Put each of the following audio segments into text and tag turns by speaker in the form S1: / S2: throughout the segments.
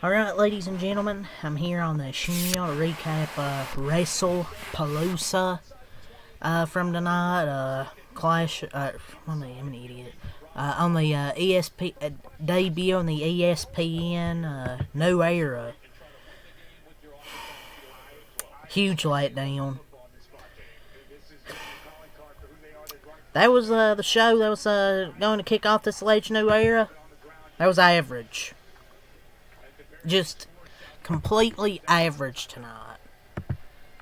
S1: Alright, ladies and gentlemen, I'm here on the channel to recap Wrestlepalooza from tonight. Clash, I'm an idiot. On the debut on the ESPN, New Era. Huge letdown. That was the show that was going to kick off this alleged New Era. That was average. Just completely average tonight.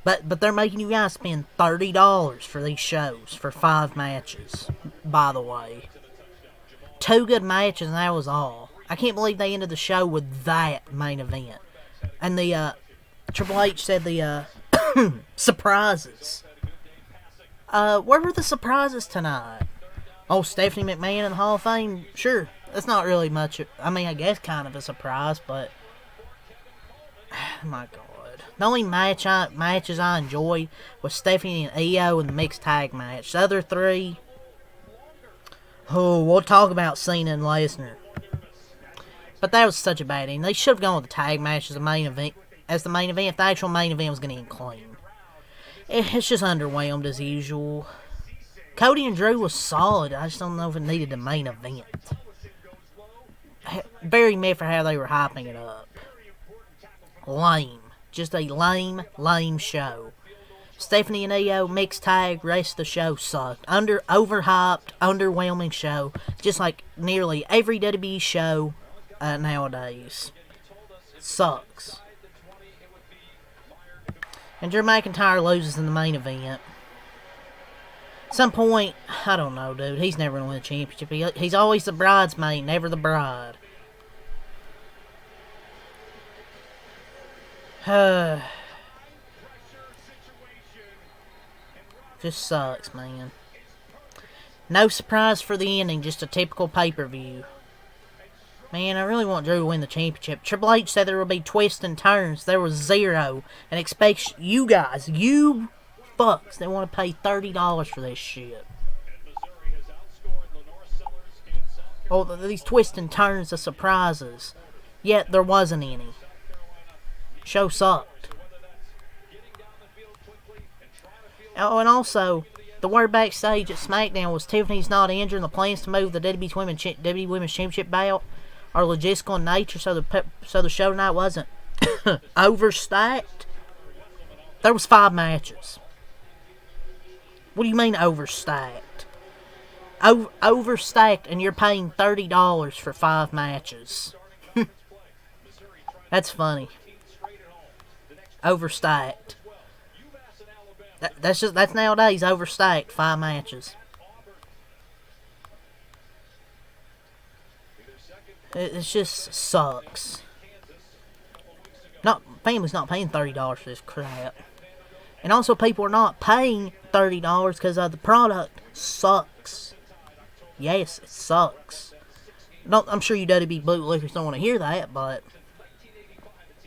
S1: But they're making you guys spend $30 for these shows for 5 matches, by the way. 2 good matches and that was all. I can't believe they ended the show with that main event. And the Triple H said the surprises. Where were the surprises tonight? Oh, Stephanie McMahon in the Hall of Fame? Sure, that's not really much. I mean, I guess kind of a surprise, but my God. The only matches I enjoyed was Stephanie and Io in the mixed tag match. The other 3, we'll talk about Cena and Lesnar. But that was such a bad ending. They should have gone with the tag match as the main event. If the actual main event was going to end clean. It's just underwhelmed as usual. Cody and Drew was solid. I just don't know if it needed the main event. Very mad for how they were hyping it up. Lame. Just a lame show. Stephanie and Io, mixed tag, rest of the show sucked. Overhyped, underwhelming show. Just like nearly every WWE show nowadays. Sucks. And Drew McIntyre loses in the main event. At some point, I don't know, dude. He's never going to win a championship. He's always the bridesmaid, never the bride. Just sucks, man. No surprise for the ending, just a typical pay-per-view. Man, I really want Drew to win the championship. Triple H said there would be twists and turns. There was 0. And expects you guys, you fucks, that want to pay $30 for this shit. Oh, these twists and turns of surprises. Yet there wasn't any. Show sucked. Oh, and also, the word backstage at SmackDown was Tiffany's not injured and the plans to move the WWE Women's Championship belt are logistical in nature, so the show tonight wasn't overstacked. There was 5 matches. What do you mean overstacked? Overstacked, and you're paying $30 for 5 matches. That's funny. Overstacked. That's nowadays overstacked. 5 matches. It just sucks. Family's not paying $30 for this crap. And also people are not paying $30 because the product sucks. Yes, it sucks. I'm sure you WWE bootlickers don't want to hear that, but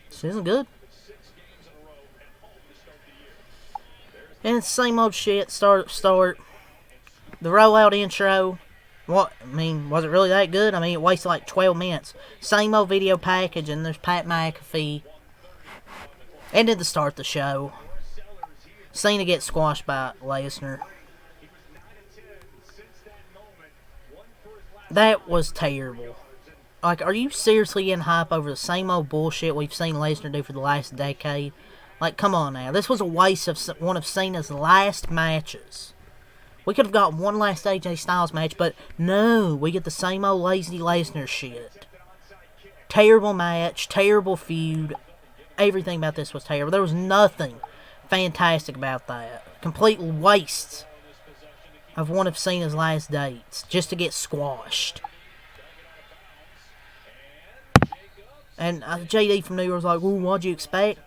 S1: this isn't good. And it's the same old shit, start. The rollout intro. What? I mean, was it really that good? I mean, it wasted like 12 minutes. Same old video package, and there's Pat McAfee. And at the start of the show, Cena gets squashed by Lesnar. That was terrible. Like, are you seriously getting hype over the same old bullshit we've seen Lesnar do for the last decade? Like, come on now. This was a waste of one of Cena's last matches. We could have got one last AJ Styles match, but no, we get the same old lazy Lesnar shit. Terrible match, terrible feud. Everything about this was terrible. There was nothing fantastic about that. Complete waste of one of Cena's last dates just to get squashed. And JD from New York was like, "Ooh, what'd you expect?"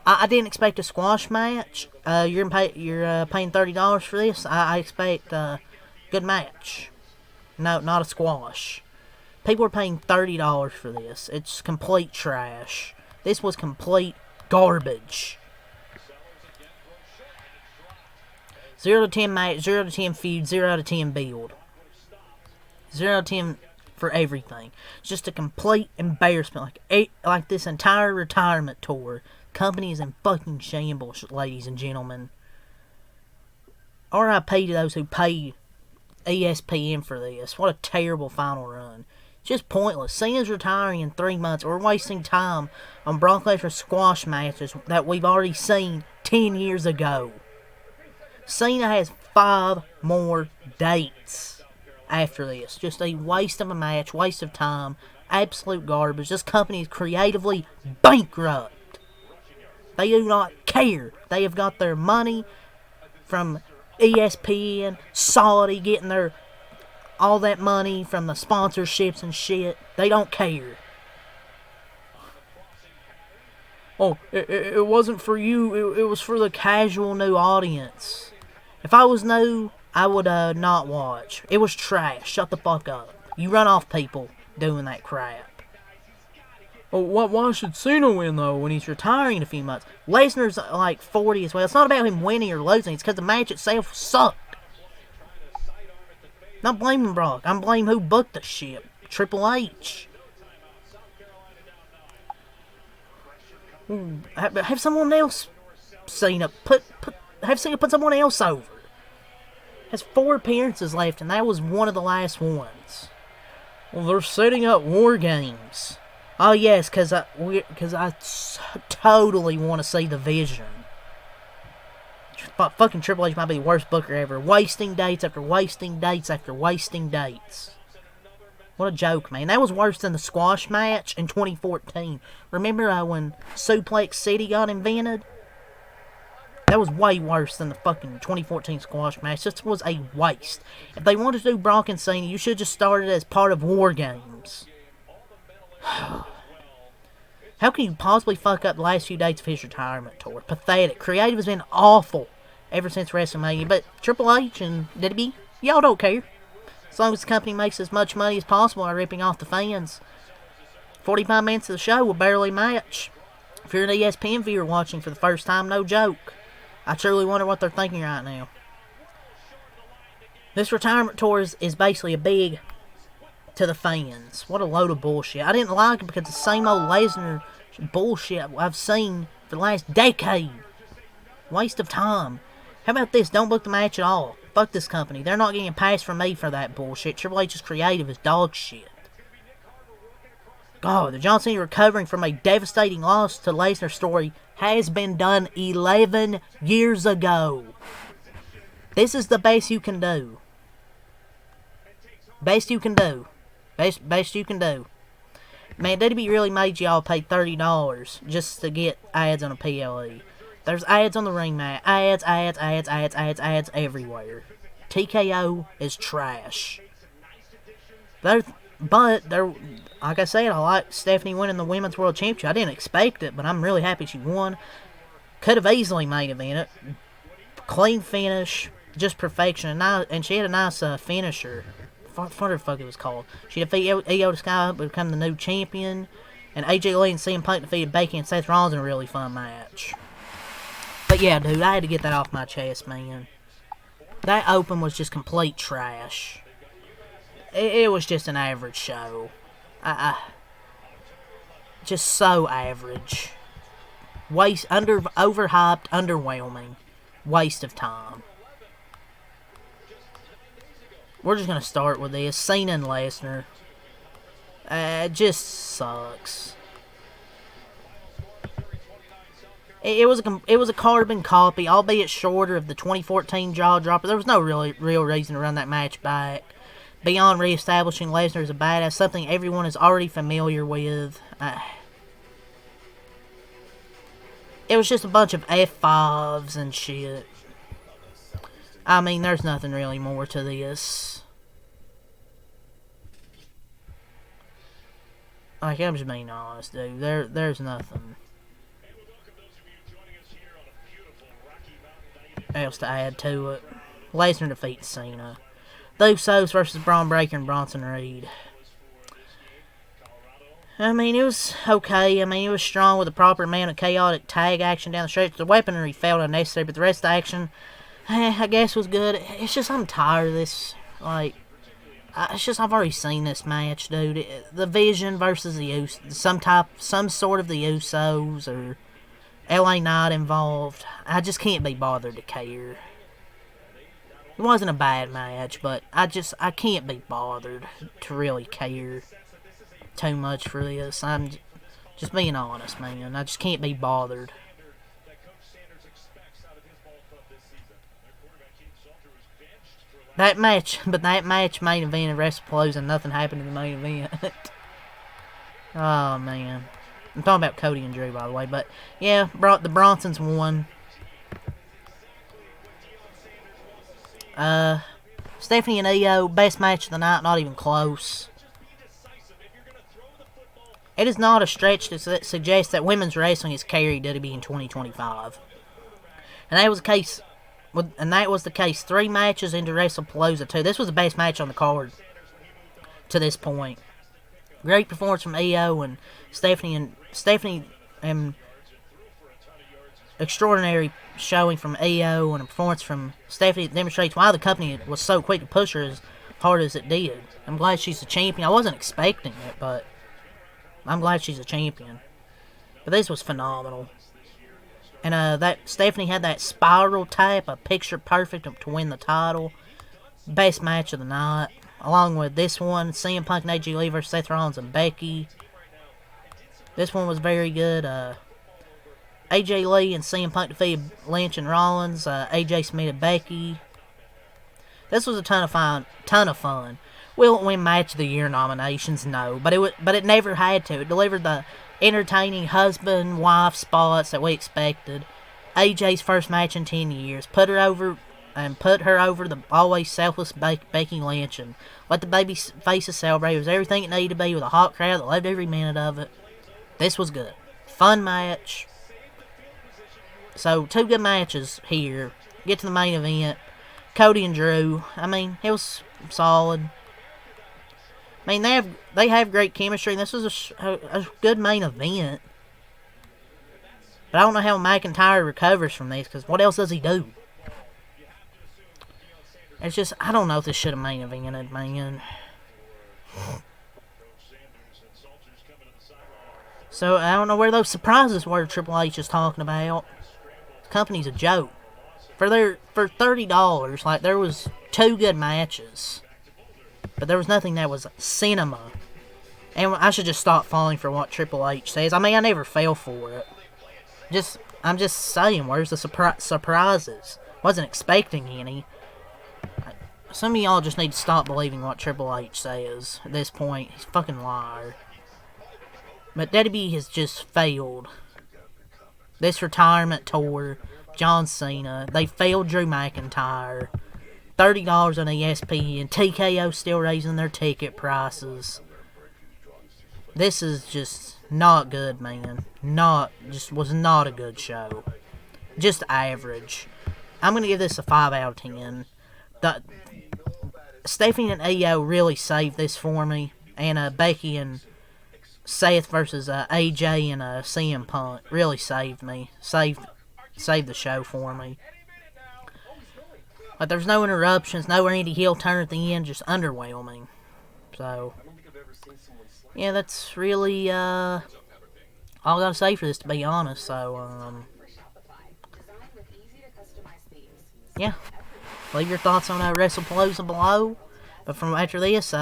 S1: I didn't expect a squash match. You're paying $30 for this. I expect a good match. No, not a squash. People are paying $30 for this. It's complete trash. This was complete garbage. 0 to 10 match, 0 to 10 feud, 0 to 10 build. 0 to 10 for everything. It's just a complete embarrassment. Like this entire retirement tour. Company is in fucking shambles, ladies and gentlemen. R.I.P. to those who paid ESPN for this. What a terrible final run. Just pointless. Cena's retiring in 3 months. We're wasting time on Brock Lesnar squash matches that we've already seen 10 years ago. Cena has 5 more dates after this. Just a waste of a match, waste of time, absolute garbage. This company is creatively bankrupt. They do not care. They have got their money from ESPN, Saudi, getting their all that money from the sponsorships and shit. They don't care. Oh, it wasn't for you. It was for the casual new audience. If I was new, I would not watch. It was trash. Shut the fuck up. You run off people doing that crap. Oh, why should Cena win, though, when he's retiring in a few months? Lesnar's like 40 as well. It's not about him winning or losing. It's because the match itself sucked. Not blaming Brock. I'm blaming who booked the shit. Triple H. Have someone else Cena have Cena put someone else over. Has 4 appearances left, and that was one of the last ones. Well, they're setting up War Games. Oh yes, because I totally want to see the Vision. Fucking Triple H might be the worst booker ever. Wasting dates after wasting dates after wasting dates. What a joke, man. That was worse than the squash match in 2014. Remember when Suplex City got invented? That was way worse than the fucking 2014 squash match. This was a waste. If they wanted to do Brock and Cena, you should just start it as part of War Games. How can you possibly fuck up the last few dates of his retirement tour? Pathetic. Creative has been awful ever since WrestleMania. But Triple H and WWE, y'all don't care. As long as the company makes as much money as possible by ripping off the fans. 45 minutes of the show will barely match. If you're an ESPN viewer watching for the first time, no joke. I truly wonder what they're thinking right now. This retirement tour is basically a big to the fans. What a load of bullshit. I didn't like it because the same old Lesnar bullshit I've seen for the last decade. Waste of time. How about this? Don't book the match at all. Fuck this company. They're not getting a pass from me for that bullshit. Triple H's creative is dog shit. God, the John Cena recovering from a devastating loss to Lesnar story has been done 11 years ago. This is the best you can do. Best you can do. Best you can do. Man, WWE really made y'all pay $30 just to get ads on a PLE. There's ads on the ring mat. Ads everywhere. TKO is trash. But like I said, I like Stephanie winning the Women's World Championship. I didn't expect it, but I'm really happy she won. Could have easily main evented. Clean finish, just perfection. And she had a nice finisher. What the fuck it was called. She defeated Io Sky, become the new champion. And AJ Lee and CM Punk defeated Becky and Seth Rollins in a really fun match. But yeah, dude, I had to get that off my chest, man. That open was just complete trash. It was just an average show. Just so average. Overhyped, underwhelming. Waste of time. We're just gonna start with this. Cena and Lesnar. It just sucks. It was a carbon copy, albeit shorter, of the 2014 Jaw Dropper. There was no real reason to run that match back. Beyond reestablishing Lesnar as a badass, something everyone is already familiar with. It was just a bunch of F5s and shit. I mean, there's nothing really more to this. Like, I'm just being honest, dude. There's nothing else to add to it. Lesnar defeats Cena. The Usos versus Braun Breaker and Bronson Reed. I mean, it was okay. I mean, it was strong with a proper amount of chaotic tag action down the stretch. The weaponry felt unnecessary, but the rest of the action, I guess, was good. It's just, I'm tired of this. Like, It's just I've already seen this match, dude. The Vision versus the some sort of the Usos or LA Knight involved. I just can't be bothered to care. It wasn't a bad match, but I can't be bothered to really care too much for this. I'm just being honest, man. I just can't be bothered. That match main event of Wrestlepalooza, and nothing happened in the main event. Oh, man. I'm talking about Cody and Drew, by the way. But, yeah, the Bronsons won. Stephanie and Io, best match of the night, not even close. It is not a stretch to suggest that women's wrestling is carried WWE in 2025. And that was the case 3 matches into Wrestlepalooza 2. This was the best match on the card to this point. Great performance from Io and Stephanie, and extraordinary showing from Io and a performance from Stephanie that demonstrates why the company was so quick to push her as hard as it did. I'm glad she's a champion. I wasn't expecting it, but I'm glad she's a champion. But this was phenomenal. And that Stephanie had that spiral type, a picture perfect to win the title. Best match of the night. Along with this one, CM Punk and AJ Lee versus Seth Rollins and Becky. This one was very good. AJ Lee and CM Punk defeated Lynch and Rollins. AJ submitted Becky. This was a ton of fun. Will it win Match of the Year nominations? No, but it never had to. It delivered the entertaining husband-wife spots that we expected. AJ's first match in 10 years. Put her over the always selfless Becky Lynch and let the baby faces celebrate. It was everything it needed to be with a hot crowd that loved every minute of it. This was good. Fun match. So, 2 good matches here. Get to the main event. Cody and Drew. I mean, it was solid. I mean, they have great chemistry, and this was a good main event. But I don't know how McIntyre recovers from this, because what else does he do? It's just, I don't know if this should have main evented, man. So, I don't know where those surprises were Triple H is talking about. The company's a joke. For $30, like, there was 2 good matches. But there was nothing that was cinema. And I should just stop falling for what Triple H says. I mean, I never fell for it. I'm just saying, where's the surprises? Wasn't expecting any. Some of y'all just need to stop believing what Triple H says at this point. He's a fucking liar. But WWE has just failed. This retirement tour, John Cena, they failed Drew McIntyre. $30 on ESPN. TKO still raising their ticket prices. This is just not good, man. Was not a good show. Just average. I'm going to give this a 5 out of 10. Stephanie and Io really saved this for me. And Becky and Seth versus AJ and CM Punk really saved me. Saved the show for me. But there's no interruptions, no Randy heel turn at the end, just underwhelming. So, yeah, that's really all I gotta say for this, to be honest. So, yeah. Leave your thoughts on Wrestlepalooza below. But from after this,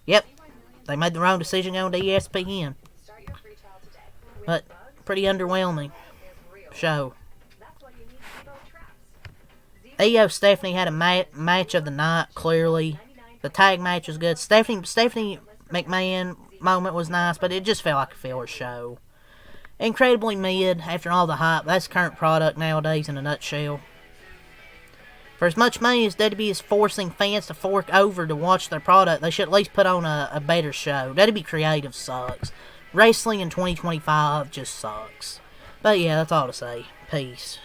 S1: yep, they made the wrong decision going to ESPN. But, pretty underwhelming show. Io Stephanie had a match of the night, clearly. The tag match was good. Stephanie McMahon moment was nice, but it just felt like a filler show. Incredibly mid after all the hype. That's current product nowadays in a nutshell. For as much money as WWE is forcing fans to fork over to watch their product, they should at least put on a better show. WWE creative sucks. Wrestling in 2025 just sucks. But yeah, that's all to say. Peace.